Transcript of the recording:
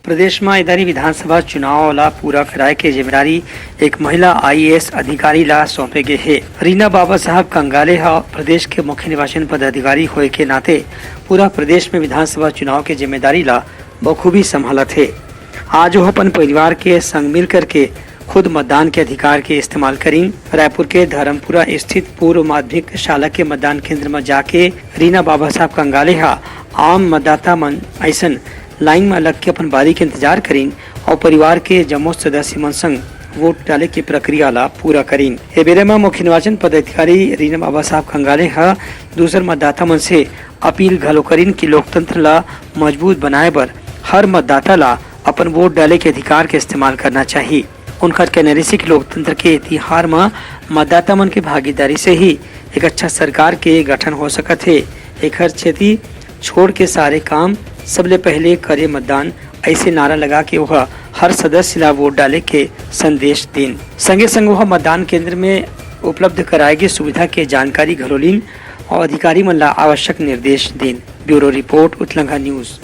प्रदेश में इधर विधानसभा चुनाव ला पूरा कराए के जिम्मेदारी एक महिला IAS अधिकारी ला सौंपे गए है। रीना बाबा साहब कंगाले प्रदेश के मुख्य निर्वाचन पदाधिकारी होए के नाते पूरा प्रदेश में विधानसभा चुनाव के जिम्मेदारी ला बखूबी संभालत है। आज वह अपन परिवार के संग मिल करके खुद मतदान के अधिकार के इस्तेमाल करीं। रायपुर के धर्मपुरा स्थित पूर्व माध्यमिक शाला के मतदान केंद्र में जाके रीना बाबा साहब कंगाले आम मतदाता मन ऐसन लाइन में लग के अपन बारी के इंतजार करीन और परिवार के जम्मो सदस्य मन संग वोट डाले की प्रक्रिया ला पूरा करीन। ए बेरे में मुख्य निर्वाचन पदाधिकारी रीना बाबा साहब कंगाले दूसर मतदाता मन से अपील घलो करीन कि लोकतंत्र ला मजबूत बनाए बर हर मतदाता ला अपन वोट डाले के अधिकार के इस्तेमाल करना चाहिए। उनका कहना है कि लोकतंत्र के इतिहास में मतदाता मन के भागीदारी से ही एक अच्छा सरकार के गठन हो सकत है। एक हर क्षति छोड़ के सारे काम सबले पहले करे मतदान ऐसे नारा लगा के वह हर सदस्य ला वोट डाले के संदेश दें। संगे संग वह मतदान केंद्र में उपलब्ध कराए गए सुविधा के जानकारी घलोलीन और अधिकारी मन ला आवश्यक निर्देश दें। ब्यूरो रिपोर्ट उत्तलंघा न्यूज।